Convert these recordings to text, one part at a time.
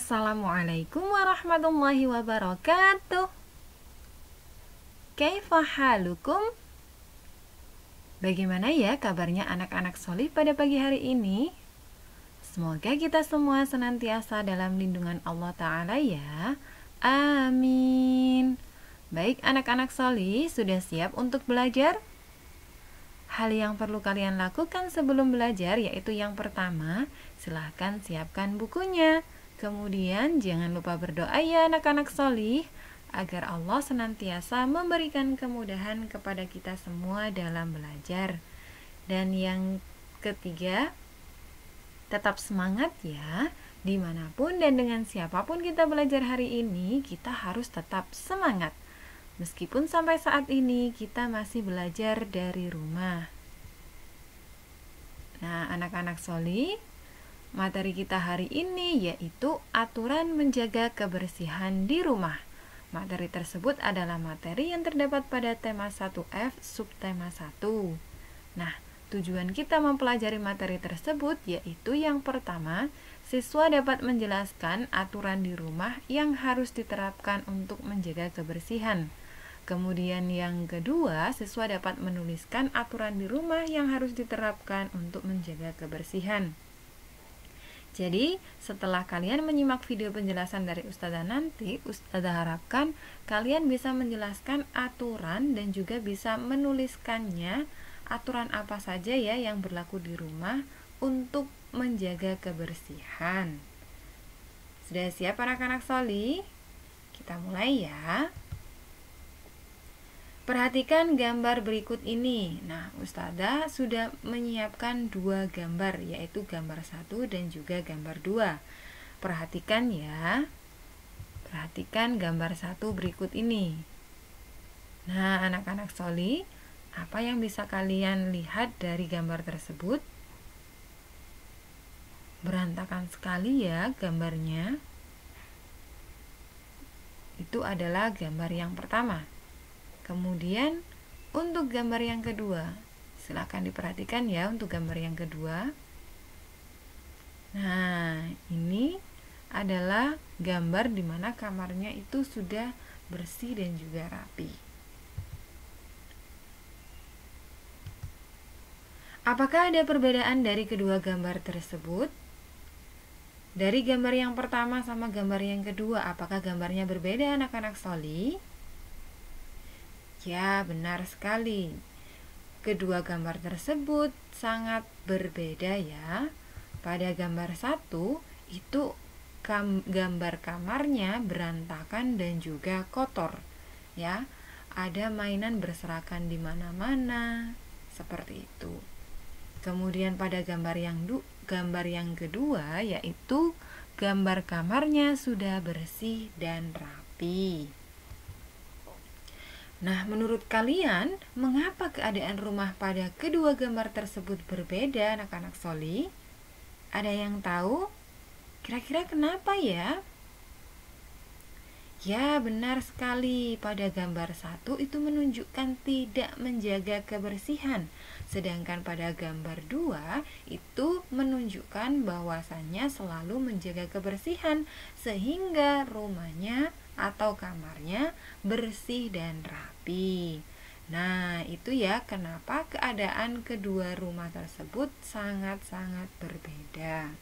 Assalamualaikum warahmatullahi wabarakatuh. Kaifa halukum? Bagaimana ya kabarnya anak-anak solih pada pagi hari ini? Semoga kita semua senantiasa dalam lindungan Allah Ta'ala ya. Amin. Baik anak-anak solih, sudah siap untuk belajar? Hal yang perlu kalian lakukan sebelum belajar yaitu yang pertama, silahkan siapkan bukunya. Kemudian jangan lupa berdoa ya anak-anak solih, agar Allah senantiasa memberikan kemudahan kepada kita semua dalam belajar. Dan yang ketiga, tetap semangat ya. Dimanapun dan dengan siapapun kita belajar hari ini, kita harus tetap semangat. Meskipun sampai saat ini kita masih belajar dari rumah. Nah, anak-anak solih, materi kita hari ini yaitu aturan menjaga kebersihan di rumah. Materi tersebut adalah materi yang terdapat pada tema 1F subtema 1. Nah, tujuan kita mempelajari materi tersebut yaitu yang pertama, siswa dapat menjelaskan aturan di rumah yang harus diterapkan untuk menjaga kebersihan. Kemudian yang kedua, siswa dapat menuliskan aturan di rumah yang harus diterapkan untuk menjaga kebersihan. Jadi, setelah kalian menyimak video penjelasan dari Ustazah nanti, Ustazah harapkan kalian bisa menjelaskan aturan dan juga bisa menuliskannya, aturan apa saja ya yang berlaku di rumah untuk menjaga kebersihan. Sudah siap anak-anak solih? Kita mulai ya. Perhatikan gambar berikut ini. Nah, Ustazah sudah menyiapkan dua gambar, yaitu gambar 1 dan juga gambar 2. Perhatikan ya. Perhatikan gambar 1 berikut ini. Nah, anak-anak solih, apa yang bisa kalian lihat dari gambar tersebut? Berantakan sekali ya gambarnya. Itu adalah gambar yang pertama. Kemudian untuk gambar yang kedua, silakan diperhatikan ya untuk gambar yang kedua. Nah, ini adalah gambar di mana kamarnya itu sudah bersih dan juga rapi. Apakah ada perbedaan dari kedua gambar tersebut? Dari gambar yang pertama sama gambar yang kedua, apakah gambarnya berbeda anak-anak solih? Ya, benar sekali. Kedua gambar tersebut sangat berbeda ya. Pada gambar 1 itu gambar kamarnya berantakan dan juga kotor ya. Ada mainan berserakan di mana-mana seperti itu. Kemudian pada gambar yang kedua yaitu gambar kamarnya sudah bersih dan rapi. Nah, menurut kalian, mengapa keadaan rumah pada kedua gambar tersebut berbeda, anak-anak solih? Ada yang tahu? Kira-kira kenapa ya? Ya, benar sekali. Pada gambar 1 itu menunjukkan tidak menjaga kebersihan. Sedangkan pada gambar 2 itu menunjukkan bahwasannya selalu menjaga kebersihan. Sehingga rumahnya atau kamarnya bersih dan rapi. Nah, itu ya kenapa keadaan kedua rumah tersebut sangat-sangat berbeda.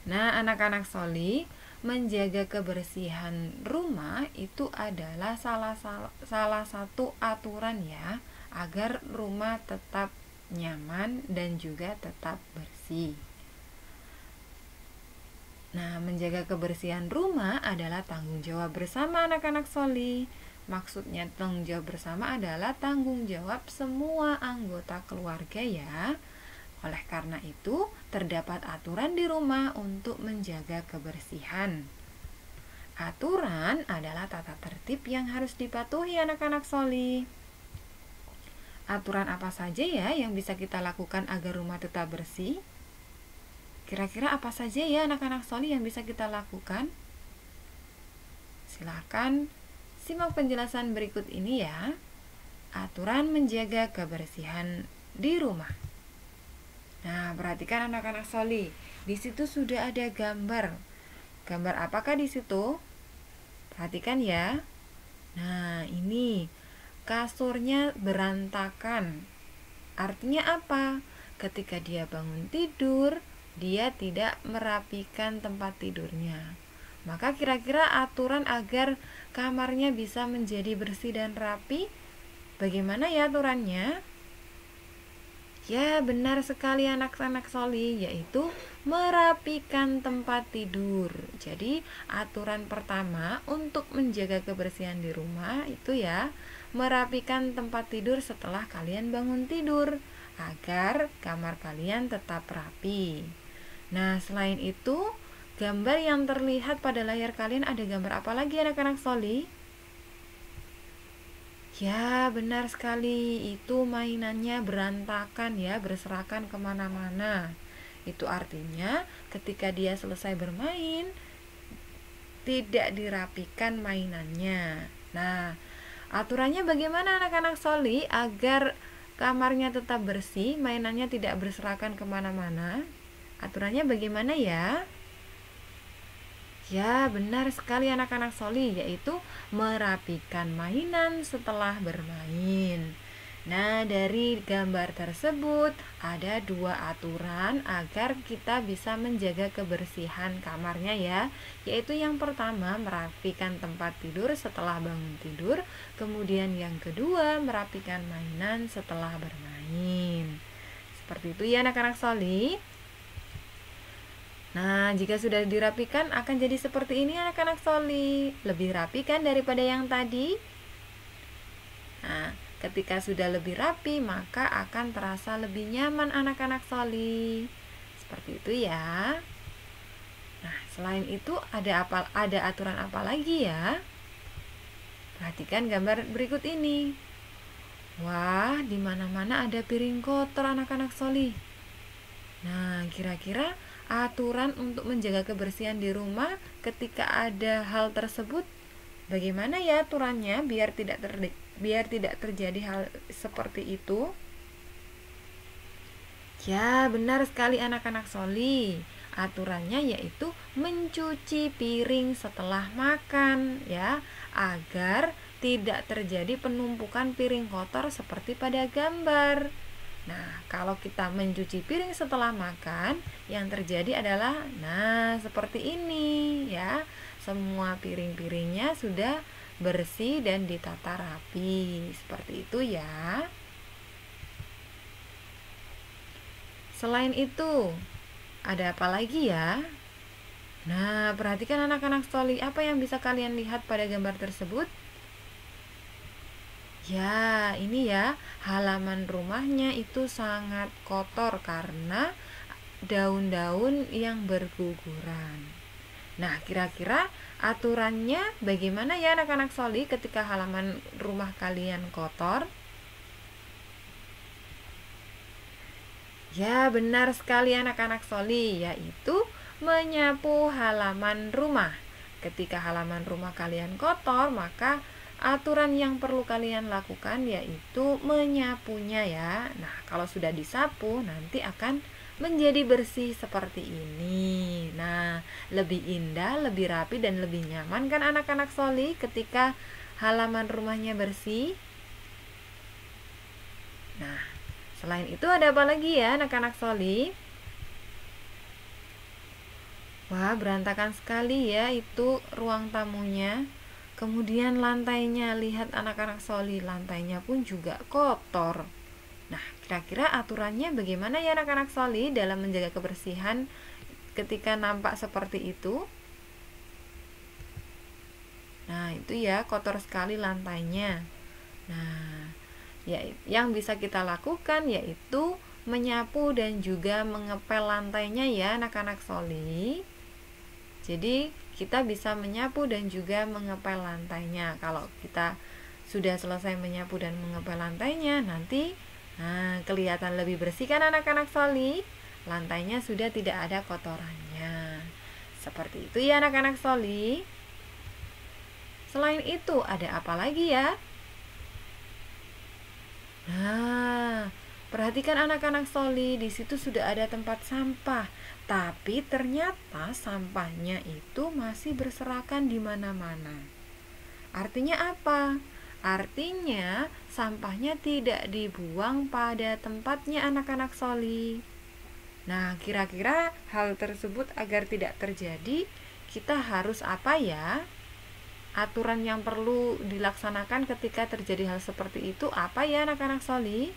Nah, anak-anak solih, menjaga kebersihan rumah itu adalah salah satu aturan ya, agar rumah tetap nyaman dan juga tetap bersih. Nah, menjaga kebersihan rumah adalah tanggung jawab bersama anak-anak solih. Maksudnya tanggung jawab bersama adalah tanggung jawab semua anggota keluarga ya. Oleh karena itu, terdapat aturan di rumah untuk menjaga kebersihan. Aturan adalah tata tertib yang harus dipatuhi anak-anak solih. Aturan apa saja ya yang bisa kita lakukan agar rumah tetap bersih? Kira-kira apa saja ya anak-anak solih yang bisa kita lakukan? Silakan simak penjelasan berikut ini ya. Aturan menjaga kebersihan di rumah. Nah, perhatikan anak-anak solih. Di situ sudah ada gambar. Gambar apakah di situ? Perhatikan ya. Nah, ini kasurnya berantakan. Artinya apa? Ketika dia bangun tidur, dia tidak merapikan tempat tidurnya. Maka kira-kira aturan agar kamarnya bisa menjadi bersih dan rapi, bagaimana ya aturannya? Ya, benar sekali anak-anak Soli, yaitu merapikan tempat tidur. Jadi, aturan pertama untuk menjaga kebersihan di rumah itu ya, merapikan tempat tidur setelah kalian bangun tidur agar kamar kalian tetap rapi. Nah, selain itu, gambar yang terlihat pada layar kalian ada gambar apa lagi anak-anak Soli? Ya, benar sekali. Itu mainannya berantakan ya, berserakan kemana-mana. Itu artinya ketika dia selesai bermain, tidak dirapikan mainannya. Nah, aturannya bagaimana anak-anak Soli agar kamarnya tetap bersih, mainannya tidak berserakan kemana-mana? Aturannya bagaimana ya? Ya, benar sekali anak-anak Soli, yaitu merapikan mainan setelah bermain. Nah, dari gambar tersebut ada dua aturan agar kita bisa menjaga kebersihan kamarnya ya, yaitu yang pertama merapikan tempat tidur setelah bangun tidur, kemudian yang kedua merapikan mainan setelah bermain. Seperti itu ya anak-anak Soli. Nah, jika sudah dirapikan akan jadi seperti ini anak-anak Soli. Lebih rapi kan daripada yang tadi? Nah, ketika sudah lebih rapi maka akan terasa lebih nyaman anak-anak Soli. Seperti itu ya. Nah, selain itu ada aturan apa lagi ya? Perhatikan gambar berikut ini. Wah, di mana-mana ada piring kotor anak-anak Soli. Nah, kira-kira aturan untuk menjaga kebersihan di rumah ketika ada hal tersebut bagaimana ya aturannya biar tidak terjadi hal seperti itu? Ya, benar sekali anak-anak Soli. Aturannya yaitu mencuci piring setelah makan ya, agar tidak terjadi penumpukan piring kotor seperti pada gambar. Nah, kalau kita mencuci piring setelah makan, yang terjadi adalah seperti ini ya. Semua piring-piringnya sudah bersih dan ditata rapi. Seperti itu ya. Selain itu, ada apa lagi ya? Nah, perhatikan anak-anak Soli, apa yang bisa kalian lihat pada gambar tersebut? Ya, ini ya, halaman rumahnya itu sangat kotor karena daun-daun yang berguguran. Nah, kira-kira aturannya bagaimana ya anak-anak Soli ketika halaman rumah kalian kotor? Ya, benar sekali anak-anak Soli, yaitu menyapu halaman rumah. Ketika halaman rumah kalian kotor, maka aturan yang perlu kalian lakukan yaitu menyapunya ya. Nah, kalau sudah disapu nanti akan menjadi bersih seperti ini. Nah, lebih indah, lebih rapi dan lebih nyaman kan anak-anak Soli ketika halaman rumahnya bersih. Nah, selain itu ada apa lagi ya anak-anak Soli? Wah, berantakan sekali ya itu ruang tamunya. Kemudian lantainya, lihat anak-anak Soli, lantainya pun juga kotor. Nah, kira-kira aturannya bagaimana ya anak-anak Soli dalam menjaga kebersihan ketika nampak seperti itu? Nah, itu ya, kotor sekali lantainya. Nah, ya, yang bisa kita lakukan yaitu menyapu dan juga mengepel lantainya ya anak-anak Soli. Jadi kita bisa menyapu dan juga mengepel lantainya. Kalau kita sudah selesai menyapu dan mengepel lantainya, nanti kelihatan lebih bersih kan anak-anak Soli? Lantainya sudah tidak ada kotorannya. Seperti itu ya anak-anak Soli. Selain itu ada apa lagi ya? Nah, Perhatikan anak-anak soli, di situ sudah ada tempat sampah, tapi ternyata sampahnya itu masih berserakan di mana-mana. Artinya apa? Artinya sampahnya tidak dibuang pada tempatnya anak-anak soli. Nah, kira-kira hal tersebut agar tidak terjadi, kita harus apa ya? Aturan yang perlu dilaksanakan ketika terjadi hal seperti itu apa ya anak-anak soli?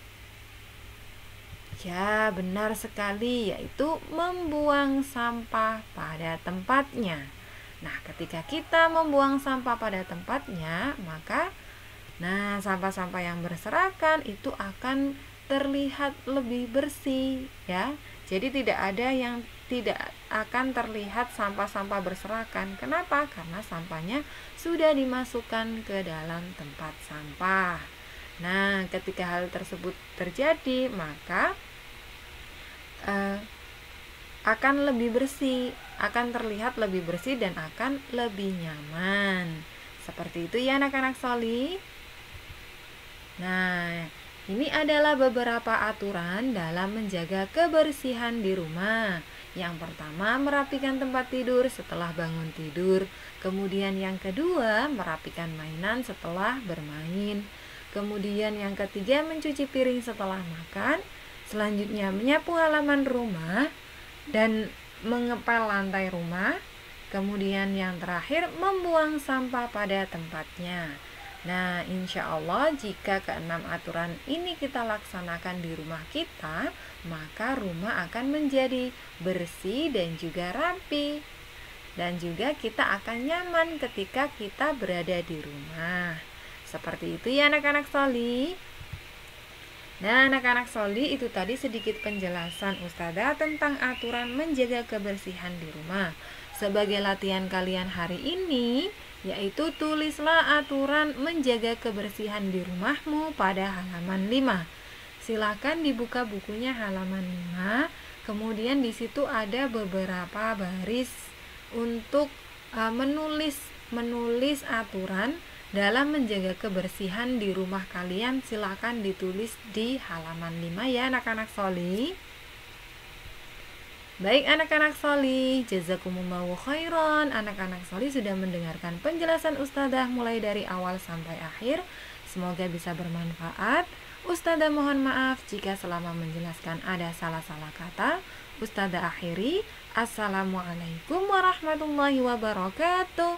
Ya, benar sekali, yaitu membuang sampah pada tempatnya. Nah, ketika kita membuang sampah pada tempatnya, maka sampah-sampah yang berserakan itu akan terlihat lebih bersih ya. Jadi tidak ada yang tidak akan terlihat sampah-sampah berserakan. Kenapa? Karena sampahnya sudah dimasukkan ke dalam tempat sampah. Nah, ketika hal tersebut terjadi, maka akan lebih bersih, akan terlihat lebih bersih dan akan lebih nyaman. Seperti itu ya anak-anak soli. Nah, ini adalah beberapa aturan dalam menjaga kebersihan di rumah. Yang pertama, merapikan tempat tidur setelah bangun tidur. Kemudian yang kedua, merapikan mainan setelah bermain. Kemudian yang ketiga, mencuci piring setelah makan. Selanjutnya, menyapu halaman rumah dan mengepel lantai rumah. Kemudian yang terakhir, membuang sampah pada tempatnya. Nah, insya Allah jika keenam aturan ini kita laksanakan di rumah kita, maka rumah akan menjadi bersih dan juga rapi. Dan juga kita akan nyaman ketika kita berada di rumah. Seperti itu ya anak-anak soli. Nah, anak-anak soli, itu tadi sedikit penjelasan Ustazah tentang aturan menjaga kebersihan di rumah. Sebagai latihan kalian hari ini, yaitu tulislah aturan menjaga kebersihan di rumahmu pada halaman 5. Silakan dibuka bukunya halaman 5. Kemudian di situ ada beberapa baris untuk menulis aturan dalam menjaga kebersihan di rumah kalian. Silakan ditulis di halaman 5 ya anak-anak soli. Baik anak-anak soli, jazakumullahu khairan. Anak-anak soli sudah mendengarkan penjelasan Ustazah mulai dari awal sampai akhir. Semoga bisa bermanfaat. Ustazah mohon maaf jika selama menjelaskan ada salah-salah kata. Ustazah akhiri. Assalamualaikum warahmatullahi wabarakatuh.